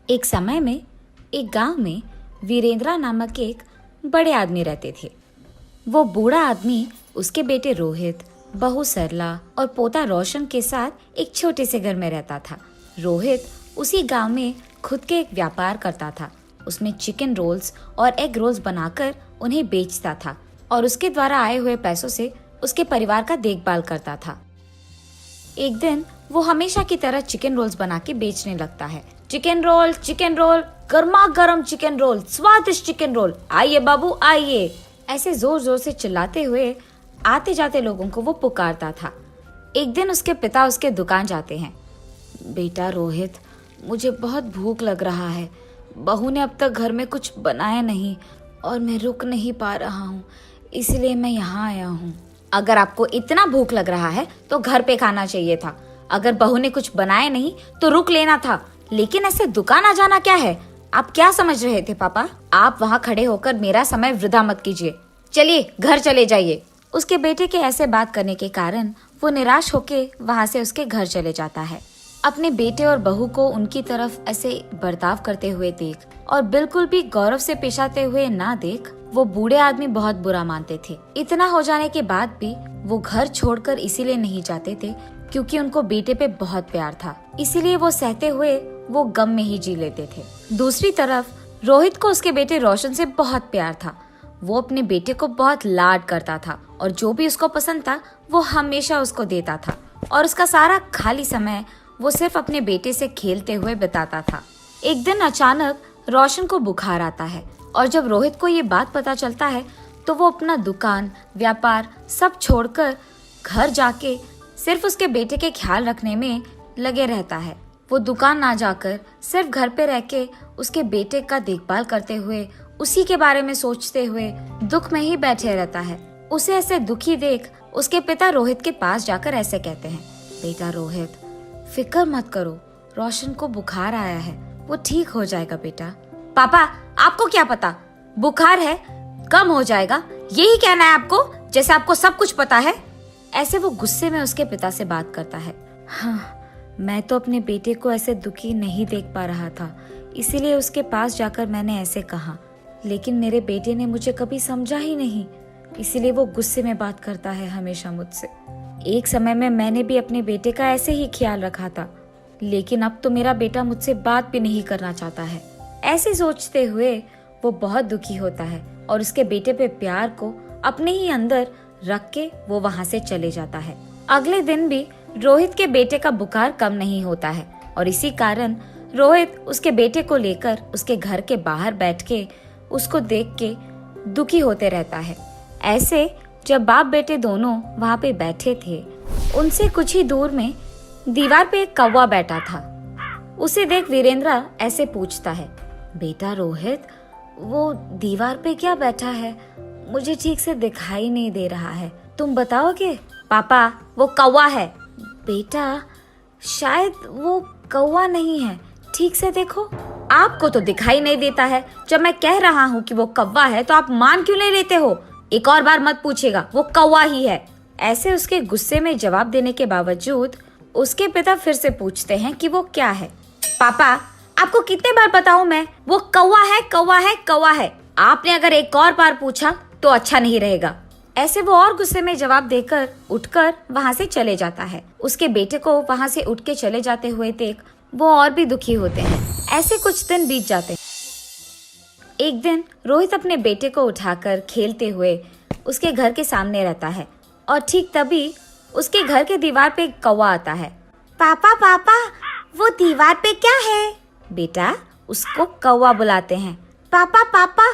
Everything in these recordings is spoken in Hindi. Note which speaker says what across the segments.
Speaker 1: एक समय में एक गांव में वीरेंद्रा नामक एक बड़े आदमी रहते थे। वो बूढ़ा आदमी उसके बेटे रोहित, बहू सरला और पोता रोशन के साथ एक छोटे से घर में रहता था। रोहित उसी गांव में खुद के एक व्यापार करता था। उसमें चिकन रोल्स और एग रोल्स बनाकर उन्हें बेचता था और उसके द्वारा आए हुए पैसों से उसके परिवार का देखभाल करता था। एक दिन वो हमेशा की तरह चिकन रोल्स बना के बेचने लगता है। चिकन रोल, गर्मा गर्म चिकन रोल, स्वादिष्ट चिकन रोल, आइए बाबू आइए, ऐसे जोर जोर से चिल्लाते हुए आते जाते लोगों को वो पुकारता था। एक दिन उसके पिता उसके दुकान जाते हैं। बेटा रोहित, मुझे बहुत भूख लग रहा है। बहू ने अब तक घर में कुछ बनाया नहीं और मैं रुक नहीं पा रहा हूँ, इसलिए मैं यहाँ आया हूँ। अगर आपको इतना भूख लग रहा है तो घर पे खाना चाहिए था। अगर बहू ने कुछ बनाया नहीं तो रुक लेना था, लेकिन ऐसे दुकान आ जाना क्या है? आप क्या समझ रहे थे पापा? आप वहाँ खड़े होकर मेरा समय वृथा मत कीजिए। चलिए घर चले जाइए। उसके बेटे के ऐसे बात करने के कारण वो निराश होके वहाँ से उसके घर चले जाता है। अपने बेटे और बहू को उनकी तरफ ऐसे बर्ताव करते हुए देख और बिल्कुल भी गौरव से पेश आते हुए ना देख वो बूढ़े आदमी बहुत बुरा मानते थे। इतना हो जाने के बाद भी वो घर छोड़कर इसीलिए नहीं जाते थे क्योंकि उनको बेटे पे बहुत प्यार था। इसीलिए वो सहते हुए वो गम में ही जी लेते थे। दूसरी तरफ रोहित को उसके बेटे रोशन से बहुत प्यार था। वो अपने बेटे को बहुत लाड करता था और जो भी उसको पसंद था वो हमेशा उसको देता था और उसका सारा खाली समय वो सिर्फ अपने बेटे से खेलते हुए बिताता था। एक दिन अचानक रोशन को बुखार आता है और जब रोहित को ये बात पता चलता है तो वो अपना दुकान, व्यापार सब छोड़कर घर जाके सिर्फ उसके बेटे के ख्याल रखने में लगे रहता है। वो दुकान ना जाकर सिर्फ घर पे रह के उसके बेटे का देखभाल करते हुए उसी के बारे में सोचते हुए दुख में ही बैठे रहता है। उसे ऐसे दुखी देख उसके पिता रोहित के पास जाकर ऐसे कहते हैं, बेटा रोहित, फिक्र मत करो, रोशन को बुखार आया है, वो ठीक हो जाएगा बेटा। पापा, आपको क्या पता, बुखार है, कम हो जाएगा, यही कहना है आपको, जैसे आपको सब कुछ पता है। ऐसे वो गुस्से में उसके पिता से बात करता है। हाँ, मैं तो अपने बेटे को ऐसे दुखी नहीं देख पा रहा था, इसीलिए उसके पास जाकर मैंने ऐसे कहा, लेकिन मेरे बेटे ने मुझे कभी समझा ही नहीं, इसीलिए वो गुस्से में बात करता है हमेशा मुझसे। एक समय में मैंने भी अपने बेटे का ऐसे ही ख्याल रखा था, लेकिन अब तो मेरा बेटा मुझसे बात भी नहीं करना चाहता है। ऐसे सोचते हुए वो बहुत दुखी होता है और उसके बेटे पे प्यार को अपने ही अंदर रख के वो वहाँ से चले जाता है। अगले दिन भी रोहित के बेटे का बुखार कम नहीं होता है और इसी कारण रोहित उसके बेटे को लेकर उसके घर के बाहर बैठ के उसको देख के दुखी होते रहता है। ऐसे जब बाप बेटे दोनों वहाँ पे बैठे थे, उनसे कुछ ही दूर में दीवार पे एक कौवा बैठा था। उसे देख वीरेंद्रा ऐसे पूछता है, बेटा रोहित, वो दीवार पे क्या बैठा है? मुझे ठीक से दिखाई नहीं दे रहा है, तुम बताओगे? पापा, वो कौवा है। बेटा, शायद वो कौवा नहीं है, ठीक से देखो। आपको तो दिखाई नहीं देता है, जब मैं कह रहा हूँ कि वो कौवा है तो आप मान क्यों नहीं लेते हो? एक और बार मत पूछेगा, वो कौवा ही है। ऐसे उसके गुस्से में जवाब देने के बावजूद उसके पिता फिर से पूछते हैं कि वो क्या है। पापा, आपको कितने बार बताऊं मैं, वो कौवा है, कौवा है, कौवा है। आपने अगर एक और बार पूछा तो अच्छा नहीं रहेगा। ऐसे वो और गुस्से में जवाब देकर उठकर वहाँ से चले जाता है। उसके बेटे को वहाँ से उठ के चले जाते हुए देख वो और भी दुखी होते हैं। ऐसे कुछ दिन बीत जाते हैं। एक दिन रोहित अपने बेटे को उठाकर खेलते हुए उसके घर के सामने रहता है और ठीक तभी उसके घर के दीवार पे एक कौवा आता है। पापा पापा, वो दीवार पे क्या है? बेटा, उसको कौवा बुलाते हैं। पापा पापा,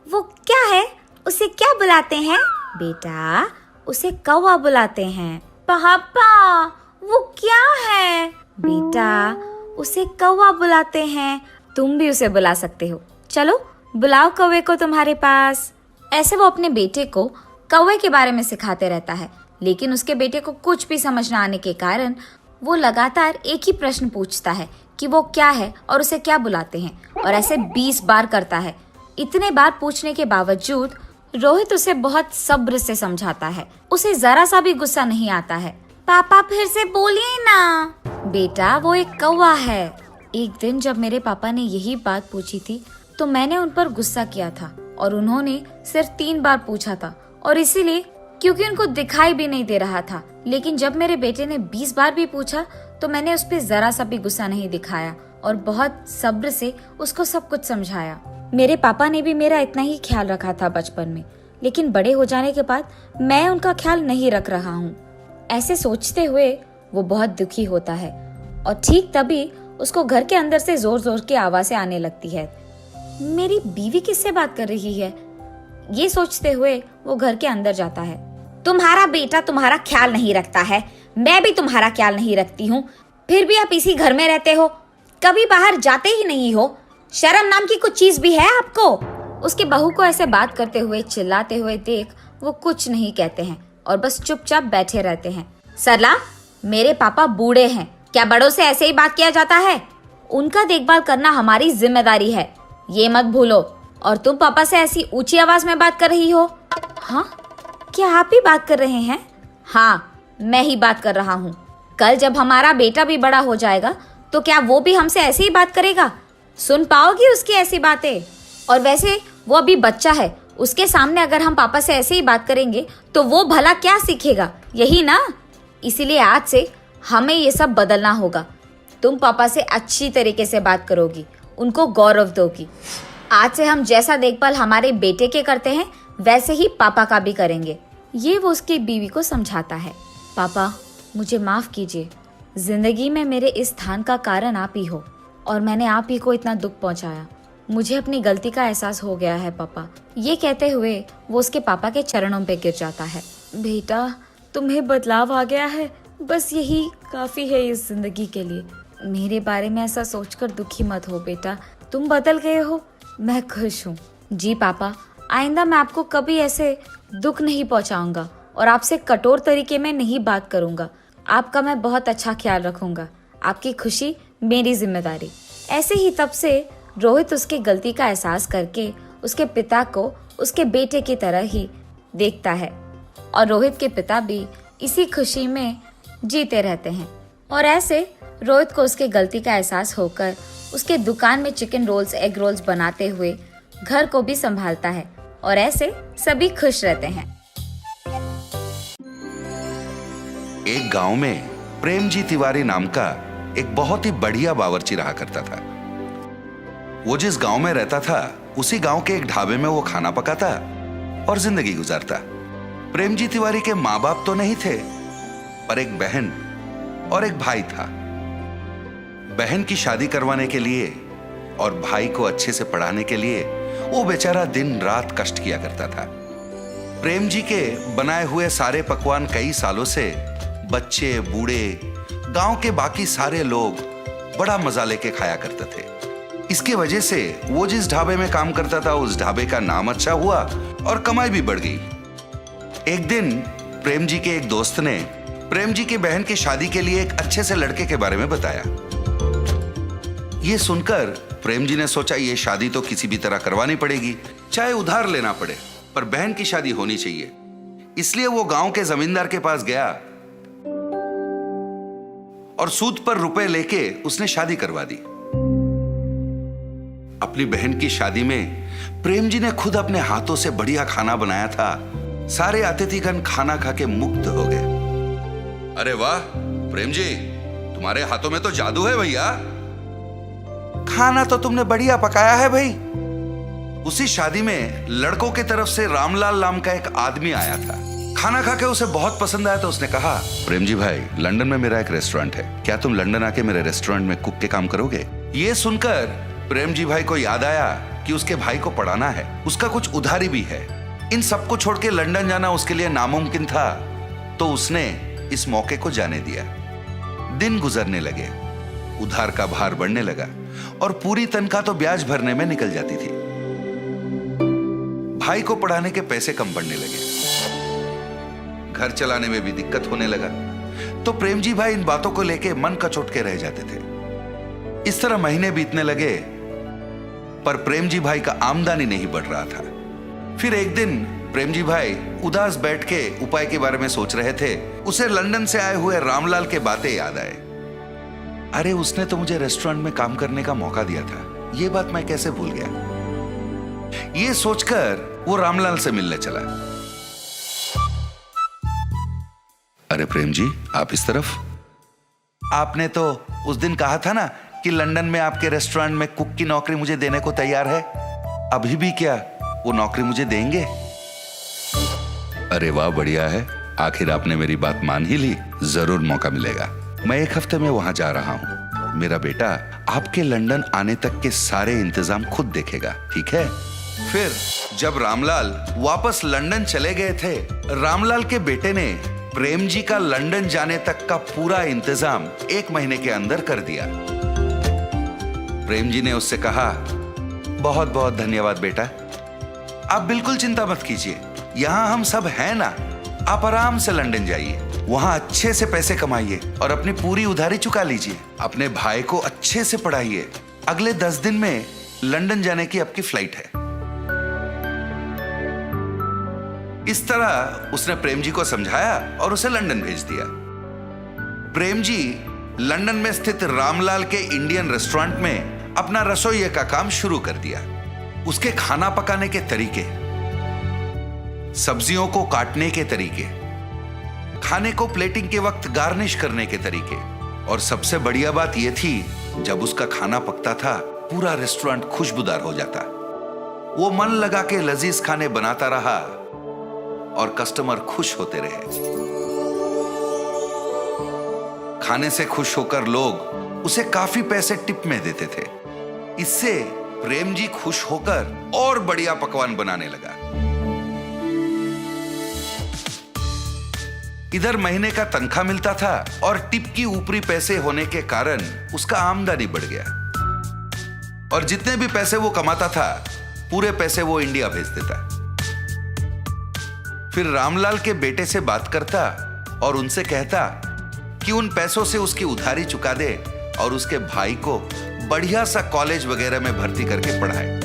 Speaker 1: वो क्या है? उसे क्या बुलाते हैं? बेटा, उसे कौवा बुलाते हैं। पापा, वो क्या है? बेटा, उसे कौवा बुलाते हैं। तुम भी उसे बुला सकते हो, चलो बुलाओ कौवे को तुम्हारे पास। ऐसे वो अपने बेटे को कौवे के बारे में सिखाते रहता है, लेकिन उसके बेटे को कुछ भी समझ न आने के कारण वो लगातार एक ही प्रश्न पूछता है कि वो क्या है और उसे क्या बुलाते हैं, और ऐसे 20 बार करता है। इतने बार पूछने के बावजूद रोहित उसे बहुत सब्र से समझाता है। उसे जरा सा भी गुस्सा नहीं आता है। पापा फिर से बोलिए ना। बेटा, वो एक कौवा है। एक दिन जब मेरे पापा ने यही बात पूछी थी तो मैंने उन पर गुस्सा किया था और उन्होंने सिर्फ 3 बार पूछा था, और इसीलिए क्योंकि उनको दिखाई भी नहीं दे रहा था। लेकिन जब मेरे बेटे ने 20 बार भी पूछा तो मैंने उस पर जरा सा भी गुस्सा नहीं दिखाया और बहुत सब्र से उसको सब कुछ समझाया। मेरे पापा ने भी मेरा इतना ही ख्याल रखा था बचपन में, लेकिन बड़े हो जाने के बाद मैं उनका ख्याल नहीं रख रहा हूँ। ऐसे सोचते हुए वो बहुत दुखी होता है और ठीक तभी उसको घर के अंदर से जोर जोर की आवाजें आने लगती है। मेरी बीवी किससे बात कर रही है? ये सोचते हुए वो घर के अंदर जाता है। तुम्हारा बेटा तुम्हारा ख्याल नहीं रखता है, मैं भी तुम्हारा ख्याल नहीं रखती हूँ, फिर भी आप इसी घर में रहते हो, कभी बाहर जाते ही नहीं हो। शर्म नाम की कुछ चीज भी है आपको? उसकी बहू को ऐसे बात करते हुए चिल्लाते हुए देख वो कुछ नहीं कहते हैं और बस चुपचाप बैठे रहते हैं। सरला, मेरे पापा बूढ़े हैं, क्या बड़ों से ऐसे ही बात किया जाता है? उनका देखभाल करना हमारी जिम्मेदारी है, ये मत भूलो। और तुम पापा से ऐसी ऊंची आवाज में बात कर रही हो? हाँ, क्या आप ही बात कर रहे हैं? हाँ, मैं ही बात कर रहा हूँ। कल जब हमारा बेटा भी बड़ा हो जाएगा तो क्या वो भी हमसे ऐसे ही बात करेगा? सुन पाओगी उसकी ऐसी बातें? और वैसे वो अभी बच्चा है, उसके सामने अगर हम पापा से ऐसे ही बात करेंगे तो वो भला क्या सीखेगा, यही ना? इसीलिए आज से हमें ये सब बदलना होगा। तुम पापा से अच्छी तरीके से बात करोगी, उनको गौरव दोगी। आज से हम जैसा देखभाल हमारे बेटे के करते हैं वैसे ही पापा का भी करेंगे। ये वो उसकी बीवी को समझाता है। पापा, मुझे माफ कीजिए, जिंदगी में मेरे इस स्थान का कारण आप ही हो और मैंने आप ही को इतना दुख पहुंचाया। मुझे अपनी गलती का एहसास हो गया है पापा। ये कहते हुए वो उसके पापा के चरणों पे गिर जाता है। बेटा, तुम्हें बदलाव आ गया है, बस यही काफी है इस जिंदगी के लिए। मेरे बारे में ऐसा सोचकर दुखी मत हो बेटा, तुम बदल गए हो, मैं खुश हूँ। जी पापा, आइंदा मैं आपको कभी ऐसे दुख नहीं पहुँचाऊंगा और आपसे कठोर तरीके में नहीं बात करूंगा। आपका मैं बहुत अच्छा ख्याल रखूंगा, आपकी खुशी मेरी जिम्मेदारी। ऐसे ही तब से रोहित उसकी गलती का एहसास करके उसके पिता को उसके बेटे की तरह ही देखता है और रोहित के पिता भी इसी खुशी में जीते रहते हैं। और ऐसे रोहित को उसके गलती का एहसास होकर उसके दुकान में चिकन रोल्स, एग रोल्स बनाते हुए घर को भी संभालता है और ऐसे सभी खुश रहते हैं।
Speaker 2: एक गांव में प्रेमजी तिवारी नाम का एक बहुत ही बढ़िया बावर्ची रहा करता था। वो जिस गांव में रहता था उसी गांव के एक ढाबे में वो खाना पकाता और जिंदगी गुजारता। प्रेमजी तिवारी के माँ बाप तो नहीं थे, पर एक बहन और एक भाई था। बहन की शादी करवाने के लिए और भाई को अच्छे से पढ़ाने के लिए वो बेचारा दिन रात कष्ट किया करता था। प्रेम जी के बनाए हुए सारे पकवान कई सालों से बच्चे, बूढ़े, गांव के बाकी सारे लोग बड़ा मजा लेके खाया करते थे। इसकी वजह से वो जिस ढाबे में काम करता था उस ढाबे का नाम अच्छा हुआ और कमाई भी बढ़ गई। एक दिन प्रेम जी के एक दोस्त ने प्रेम जी की बहन की शादी के लिए एक अच्छे से लड़के के बारे में बताया। ये सुनकर प्रेम जी ने सोचा ये शादी तो किसी भी तरह करवानी पड़ेगी, चाहे उधार लेना पड़े, पर बहन की शादी होनी चाहिए। इसलिए वो गांव के जमींदार के पास गया और सूद पर रुपए लेके उसने शादी करवा दी। अपनी बहन की शादी में प्रेम जी ने खुद अपने हाथों से बढ़िया खाना बनाया था। सारे अतिथिगण खाना खा के मुग्ध हो गए। अरे वाह प्रेम जी, तुम्हारे हाथों में तो जादू है भैया, खाना तो तुमने बढ़िया पकाया है भाई। उसी शादी में लड़कों की तरफ से रामलाल नाम का एक आदमी आया था। खाना खा के उसे बहुत पसंद आया तो उसने कहा, प्रेम जी भाई, लंदन में मेरा एक रेस्टोरेंट है, क्या तुम लंदन आके मेरे रेस्टोरेंट में कुक के काम करोगे? ये सुनकर प्रेम जी भाई को याद आया कि उसके भाई को पढ़ाना है, उसका कुछ उधारी भी है। इन सबको छोड़ के लंदन जाना उसके लिए नामुमकिन था, तो उसने इस मौके को जाने दिया। दिन गुजरने लगे, उधार का भार बढ़ने लगा और पूरी तनख्वाह तो ब्याज भरने में निकल जाती थी। भाई को पढ़ाने के पैसे कम पड़ने लगे, घर चलाने में भी दिक्कत होने लगा। तो प्रेम जी भाई इन बातों को लेके मन कचोट के रह जाते थे। इस तरह महीने बीतने लगे, पर प्रेम जी भाई का आमदनी नहीं बढ़ रहा था। फिर एक दिन प्रेम जी भाई उदास बैठ के उपाय के बारे में सोच रहे थे। उसे लंदन से आए हुए रामलाल के बातें याद आए। अरे उसने तो मुझे रेस्टोरेंट में काम करने का मौका दिया था, ये बात मैं कैसे भूल गया। ये सोचकर वो रामलाल से मिलने चला। अरे प्रेम जी, आप इस तरफ। आपने तो उस दिन कहा था ना कि लंदन में आपके रेस्टोरेंट में कुक की नौकरी मुझे देने को तैयार है। अभी भी क्या वो नौकरी मुझे देंगे? अरे वाह, बढ़िया है, आखिर आपने मेरी बात मान ही ली। जरूर मौका मिलेगा। मैं 1 हफ्ते में वहां जा रहा हूं। मेरा बेटा आपके लंदन आने तक के सारे इंतजाम खुद देखेगा, ठीक है? फिर जब रामलाल वापस लंदन चले गए थे, रामलाल के बेटे ने प्रेम जी का लंदन जाने तक का पूरा इंतजाम 1 महीने के अंदर कर दिया। प्रेम जी ने उससे कहा, बहुत बहुत धन्यवाद बेटा, आप बिल्कुल चिंता मत कीजिए, यहाँ हम सब हैं ना। आप आराम से लंदन जाइए, वहां अच्छे से पैसे कमाइए और अपनी पूरी उधारी चुका लीजिए। अपने भाई को अच्छे से पढ़ाइए। अगले 10 दिन में लंदन जाने की आपकी फ्लाइट है। इस तरह उसने प्रेम जी को समझाया और उसे लंदन भेज दिया। प्रेम जी लंदन में स्थित रामलाल के इंडियन रेस्टोरेंट में अपना रसोइये का काम शुरू कर दिया। उसके खाना पकाने के तरीके, सब्जियों को काटने के तरीके, खाने को प्लेटिंग के वक्त गार्निश करने के तरीके, और सबसे बढ़िया बात यह थी, जब उसका खाना पकता था पूरा रेस्टोरेंट खुशबूदार हो जाता। वो मन लगा के लजीज खाने बनाता रहा और कस्टमर खुश होते रहे। खाने से खुश होकर लोग उसे काफी पैसे टिप में देते थे। इससे प्रेम जी खुश होकर और बढ़िया पकवान बनाने लगा। इधर महीने का तनख्वाह मिलता था और टिप की ऊपरी पैसे होने के कारण उसका आमदनी बढ़ गया। और जितने भी पैसे वो कमाता था, पूरे पैसे वो इंडिया भेज देता। फिर रामलाल के बेटे से बात करता और उनसे कहता कि उन पैसों से उसकी उधारी चुका दे और उसके भाई को बढ़िया सा कॉलेज वगैरह में भर्ती करके पढ़ाए।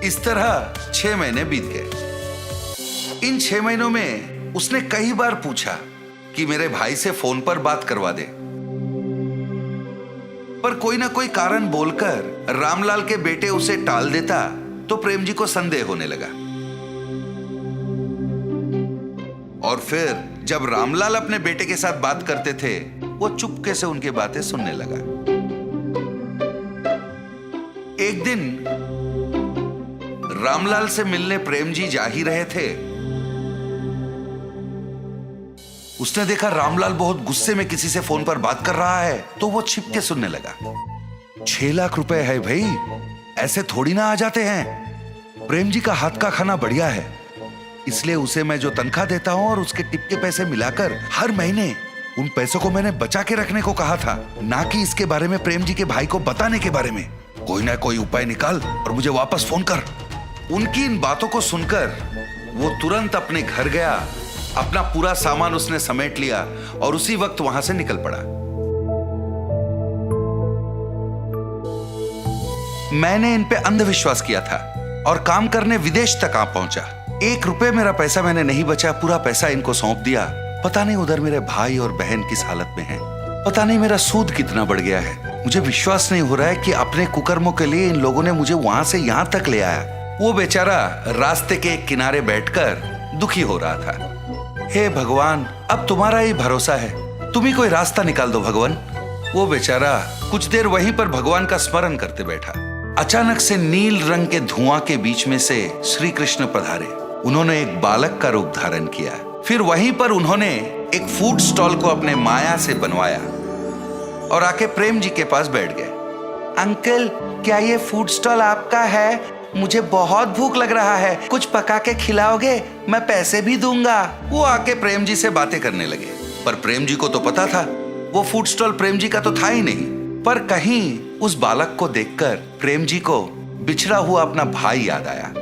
Speaker 2: इस तरह 6 महीने बीत गए। इन 6 महीनों में उसने कई बार पूछा कि मेरे भाई से फोन पर बात करवा दे, पर कोई ना कोई कारण बोलकर रामलाल के बेटे उसे टाल देता तो प्रेम जी को संदेह होने लगा। और फिर जब रामलाल अपने बेटे के साथ बात करते थे, वो चुपके से उनकी बातें सुनने लगा। एक दिन रामलाल से मिलने प्रेम जी जा ही रहे थे। उसने देखा रामलाल बहुत गुस्से में किसी से फोन पर बात कर रहा है, तो वो छिपके सुनने लगा। 6 लाख रुपए है भाई, ऐसे थोड़ी ना आ जाते हैं। प्रेम जी का हाथ का खाना बढ़िया है, इसलिए उसे मैं जो तनख्वाह देता हूं और उसके टिप के पैसे मिलाकर हर महीने उन पैसों को मैंने बचा के रखने को कहा था, ना कि इसके बारे में प्रेम जी के भाई को बताने के बारे में। कोई ना कोई उपाय निकाल और मुझे वापस फोन कर। उनकी इन बातों को सुनकर वो तुरंत अपने घर गया। अपना पूरा सामान उसने समेट लिया और उसी वक्त वहां से निकल पड़ा। मैंने इन पे अंधविश्वास किया था और काम करने विदेश तक आ पहुंचा। 1 रुपए मेरा पैसा मैंने नहीं बचा, पूरा पैसा इनको सौंप दिया। पता नहीं उधर मेरे भाई और बहन किस हालत में हैं। पता नहीं मेरा सूद कितना बढ़ गया है। मुझे विश्वास नहीं हो रहा है कि अपने कुकर्मों के लिए इन लोगों ने मुझे वहां से यहां तक ले आया। वो बेचारा रास्ते के एक किनारे बैठकर दुखी हो रहा था। हे भगवान, अब तुम्हारा ही भरोसा है, तुम ही कोई रास्ता निकाल दो भगवान। वो बेचारा कुछ देर वहीं पर भगवान का स्मरण करते बैठा। अचानक से नील रंग के धुआं के बीच में से श्री कृष्ण पधारे। उन्होंने एक बालक का रूप धारण किया। फिर वहीं पर उन्होंने एक फूड स्टॉल को अपने माया से बनवाया और आके प्रेम जी के पास बैठ गए। अंकल, क्या ये फूड स्टॉल आपका है? मुझे बहुत भूख लग रहा है, कुछ पका के खिलाओगे? मैं पैसे भी दूंगा। वो आके प्रेम जी से बातें करने लगे, पर प्रेम जी को तो पता था वो फूड स्टॉल प्रेम जी का तो था ही नहीं। पर कहीं उस बालक को देखकर प्रेम जी को बिछड़ा हुआ अपना भाई याद आया।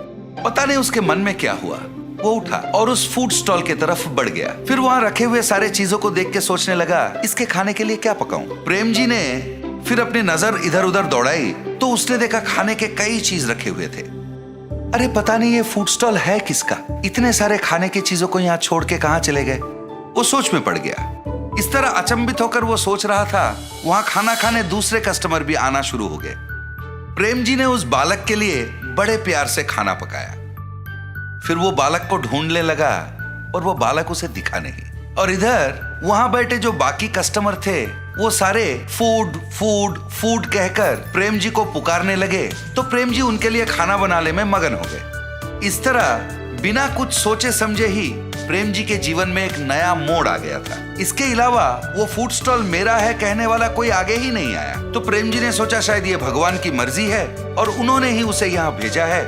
Speaker 2: पता नहीं उसके मन में क्या हुआ। वो उठा और उस फूड स्टॉल की तरफ बढ़ गया। फिर वहां रखे हुए सारे चीजों को देख के सोचने लगा, इसके खाने के लिए क्या पकाऊं? प्रेम जी ने फिर अपनी नजर इधर उधर दौड़ाई तो उसने देखा खाने के कई चीज रखे हुए थे। अरे पता नहीं ये फूड स्टॉल है किसका? इतने सारे खाने की चीजों को यहाँ छोड़ के कहाँ चले गए? वो सोच में पड़ गया। इस तरह अचंभित होकर वो सोच रहा था, वहां खाना खाने दूसरे कस्टमर भी आना शुरू हो गए। प्रेम जी ने उस बालक के लिए बड़े प्यार से खाना पकाया। फिर वो बालक को ढूंढने लगा और वो बालक उसे दिखा नहीं। और इधर वहां बैठे जो बाकी कस्टमर थे वो सारे फूड फूड फूड कहकर प्रेम जी को पुकारने लगे, तो प्रेम जी उनके लिए खाना बनाने में मगन हो गए। इस तरह बिना कुछ सोचे समझे ही प्रेम जी के जीवन में एक नया मोड़ आ गया था। इसके अलावा वो फूड स्टॉल मेरा है कहने वाला कोई आगे ही नहीं आया। तो प्रेम जी ने सोचा शायद ये भगवान की मर्जी है और उन्होंने ही उसे यहाँ भेजा है।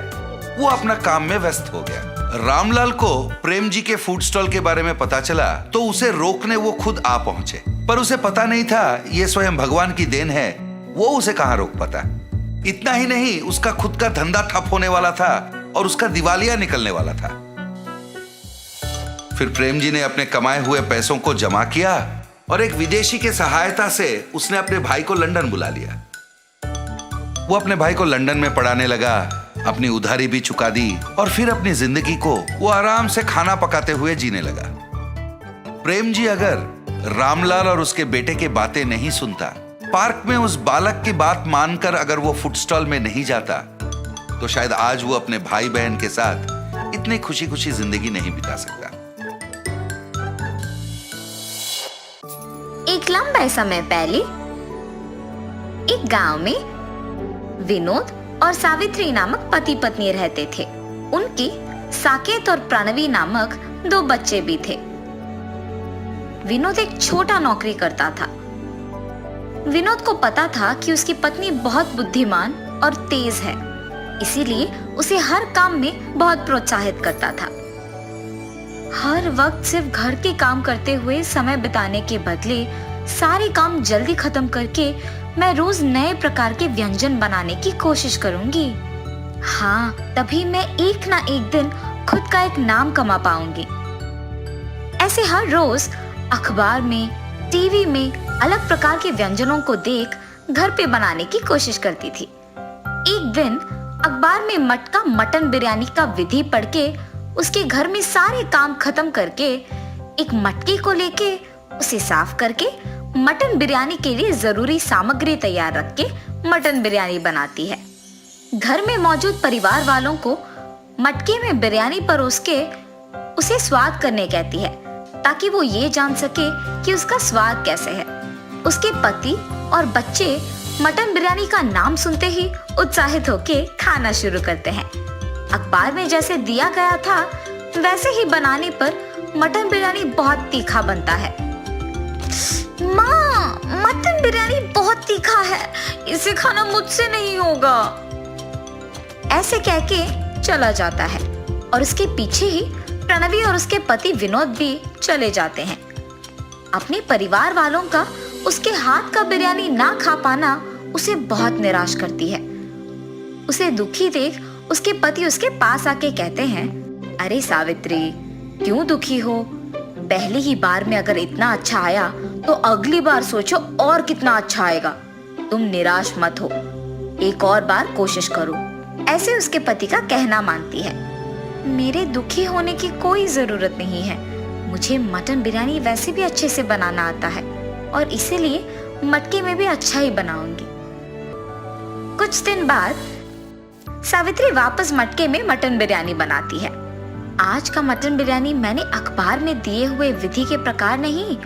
Speaker 2: वो अपना काम में व्यस्त हो गया। रामलाल को प्रेम जी के फूड स्टॉल के बारे में पता चला तो उसे रोकने वो खुद आ पहुंचे, पर उसे पता नहीं था ये स्वयं भगवान की देन है। वो उसे कहां रोक पाता। इतना ही नहीं, उसका खुद का धंधा ठप होने वाला था और उसका दिवालिया निकलने वाला था। फिर प्रेम जी ने अपने कमाए हुए पैसों को जमा किया और एक विदेशी के सहायता से उसने अपने भाई को लंदन बुला लिया। वो अपने भाई को लंदन में पढ़ाने लगा, अपनी उधारी भी चुका दी और फिर अपनी जिंदगी को वो आराम से खाना पकाते हुए जीने लगा। प्रेम जी अगर रामलाल और उसके बेटे की बातें नहीं सुनता, पार्क में उस बालक की बात मानकर अगर वो फूड स्टॉल में नहीं जाता, तो शायद आज वो अपने भाई बहन के साथ इतनी खुशी खुशी जिंदगी नहीं बिता सकता।
Speaker 1: एक लंबे समय पहले एक गांव में विनोद और सावित्री नामक पति पत्नी रहते थे। उनके साकेत और प्रणवी नामक 2 बच्चे भी थे। विनोद एक छोटा नौकरी करता था। विनोद को पता था कि उसकी पत्नी बहुत बुद्धिमान और तेज है, इसीलिए उसे हर काम में बहुत प्रोत्साहित करता था। हर वक्त सिर्फ घर के काम करते हुए समय बिताने के बदले सारे काम जल्दी खत्म करके मैं रोज नए प्रकार के व्यंजन बनाने की कोशिश करूंगी। हाँ, तभी मैं एक ना एक दिन खुद का एक नाम कमा पाऊंगी। ऐसे हर रोज अखबार में, टीवी में अलग प्रकार के व्यंजनों को देख घर पे बनाने की कोशिश करती थी। एक दिन अखबार में मटका मटन बिरयानी का विधि पढ़ के उसके घर में सारे काम खत्म करके एक मटके को लेके उसे साफ करके मटन बिरयानी के लिए जरूरी सामग्री तैयार रख के मटन बिरयानी बनाती है। घर में मौजूद परिवार वालों को मटके में बिरयानी परोस के उसे स्वाद करने कहती है, ताकि वो ये जान सके कि उसका स्वाद कैसे है। उसके पति और बच्चे मटन बिरयानी का नाम सुनते ही उत्साहित होके खाना शुरू करते हैं। अखबार में जैसे दिया गया था वैसे ही बनाने पर मटन बिरयानी बहुत तीखा बनता है। माँ, मटन बिरयानी बहुत तीखा है, इसे खाना मुझसे नहीं होगा, ऐसे कह के चला जाता है। और उसके पीछे ही प्रणवी और उसके पति विनोद भी चले जाते हैं। अपने परिवार वालों का उसके हाथ का बिरयानी ना खा पाना उसे बहुत निराश करती है। उसे दुखी देख उसके पति उसके पास आके कहते हैं, अरे सावित्री, क्यों दुखी हो? पहली ही बार में अगर इतना अच्छा आया तो अगली बार सोचो और कितना अच्छा आएगा। तुम निराश मत हो, एक और बार कोशिश करो, ऐसे उसके पति का कहना मानती है। मेरे दुखी होने की कोई जरूरत नहीं है, मुझे मटन बिरयानी वैसे भी अच्छे से बनाना आता है और इसीलिए मटके में भी अच्छा ही बनाऊंगी। कुछ दिन बाद सावित्री वापस मटके में मटन बिरयानी बनाती है। आज का मटन बिरयानी मैंने अखबार में दिए हुए विधि के प्रकार नहीं,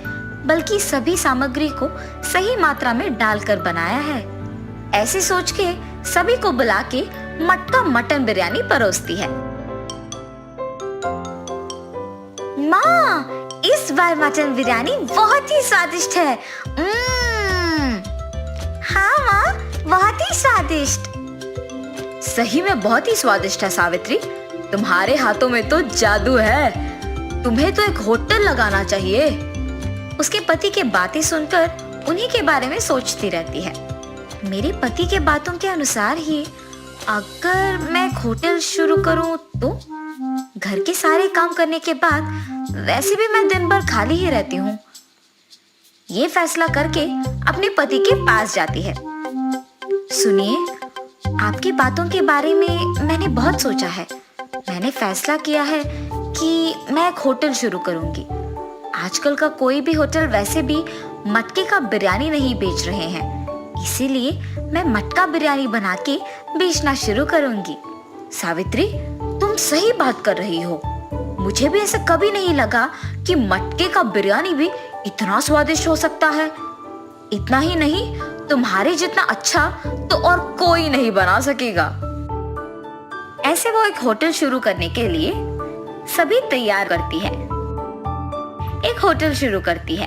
Speaker 1: बल्कि सभी सामग्री को सही मात्रा में डालकर बनाया है। ऐसे सोच के सभी को बुला के मटका मटन बिरयानी परोसती है। माँ, इस बार मटन बिरयानी बहुत ही स्वादिष्ट है। हाँ माँ, बहुत ही स्वादिष्ट। सही में बहुत ही स्वादिष्ट है सावित्री, तुम्हारे हाथों में तो जादू है, तुम्हें तो एक होटल लगाना चाहिए। उसके पति के बातें सुनकर उन्हीं के बारे में सोचती रहती है। मेरे पति के बातों के अनुसार ही अगर मैं एक होटल शुरू करूं तो घर के सारे काम करने के बाद वैसे भी मैं दिन भर खाली ही रहती हूँ। ये फैसला करके अपने पति के पास जाती है। सुनिए, आपकी बातों के बारे में मैंने बहुत सोचा है। मैंने फैसला किया है कि मैं एक होटल शुरू करूंगी। आजकल का कोई भी होटल वैसे भी मटके का बिरयानी नहीं बेच रहे हैं, इसीलिए मैं मटका बिरयानी बना के बेचना शुरू करूंगी। सावित्री, तुम सही बात कर रही हो। मुझे भी ऐसा कभी नहीं लगा कि मटके का बिरयानी भी इतना स्वादिष्ट हो सकता है। इतना ही नहीं, तुम्हारे जितना अच्छा तो और कोई नहीं बना सकेगा। ऐसे वो एक होटल शुरू करने के लिए सभी तैयार करती है। एक होटल शुरू करती है।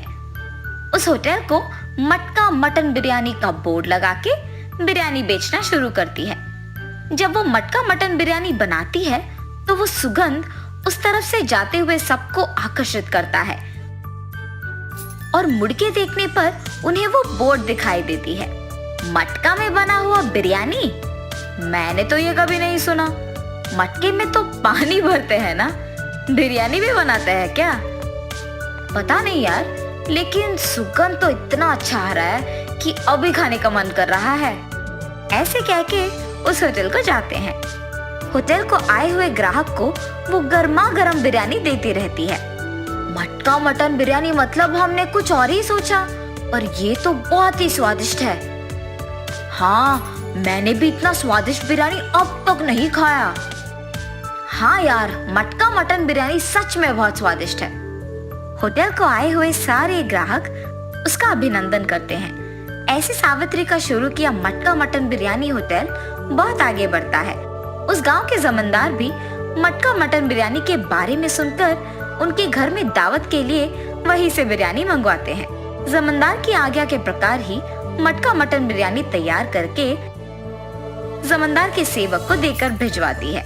Speaker 1: उस होटल को मटका मटन बिरयानी का बोर्ड लगा के बिरयानी बेचना शुरू करती है। जब वो मटका मटन बिरयानी बनाती है तो वो सुगंध उस तरफ से जाते हुए सबको आकर्षित करता है और मुड़ के देखने पर उन्हें वो बोर्ड दिखाई देती है। मटका में बना हुआ बिरयानी? मैंने तो ये कभी नहीं सुना। मटके में तो पानी भरते हैं ना, बिरयानी भी बनाते हैं क्या? पता नहीं यार, लेकिन सुगंध तो इतना अच्छा आ रहा है कि अभी खाने का मन कर रहा है। ऐसे कह के उस होटल को जाते हैं। होटल को आए हुए ग्राहक को वो गर्मा गर्म बिरयानी देती रहती है। मटका मटन बिरयानी मतलब हमने कुछ और ही सोचा, पर ये तो बहुत ही स्वादिष्ट है। हाँ, मैंने भी इतना स्वादिष्ट बिरयानी अब तक नहीं खाया। हाँ यार, मटका मटन बिरयानी सच में बहुत स्वादिष्ट है। होटल को आए हुए सारे ग्राहक उसका अभिनंदन करते हैं। ऐसे सावित्री का शुरू किया मटका मटन बिरयानी होटल बहुत आगे बढ़ता है। उस गांव के जमींदार भी मटका मटन बिरयानी के बारे में सुनकर उनके घर में दावत के लिए वहीं से बिरयानी मंगवाते हैं। जमींदार की आज्ञा के प्रकार ही मटका मटन बिरयानी तैयार करके जमींदार के सेवक को देकर भिजवाती है।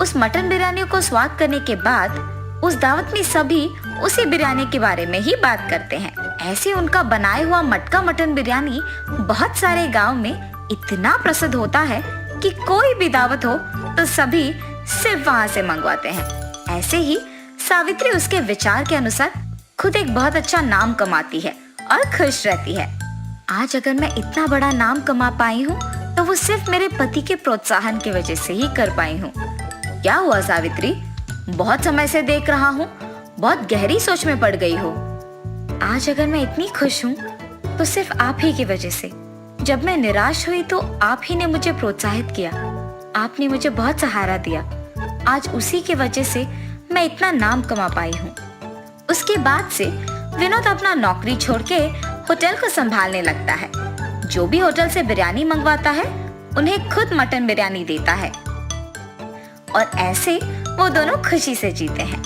Speaker 1: उस मटन बिरयानी को स्वाद करने के बाद उस दावत में सभी उसी बिरयानी के बारे में ही बात करते हैं। ऐसे उनका बनाया हुआ मटका मटन बिरयानी बहुत सारे गांव में इतना प्रसिद्ध होता है कि कोई भी दावत हो तो सभी सिर्फ वहां से मंगवाते हैं। ऐसे ही सावित्री उसके विचार के अनुसार खुद एक बहुत अच्छा नाम कमाती है और खुश रहती है। आज अगर मैं इतना बड़ा नाम कमा पाई हूँ तो वो सिर्फ मेरे पति के प्रोत्साहन की वजह से ही कर पाई हूँ। क्या हुआ सावित्री? बहुत समय से देख रहा हूँ, बहुत गहरी सोच में पड़ गई हो। आज अगर मैं इतनी खुश हूँ तो सिर्फ आप ही की वजह से। जब मैं निराश हुई तो आप ही ने मुझे प्रोत्साहित किया, आपने मुझे बहुत सहारा दिया। आज उसी की वजह से मैं इतना नाम कमा पाई हूँ। उसके बाद से विनोद अपना नौकरी छोड़ के होटल को संभालने लगता है। जो भी होटल से बिरयानी मंगवाता है उन्हें खुद मटन बिरयानी देता है और ऐसे वो दोनों खुशी से जीते हैं।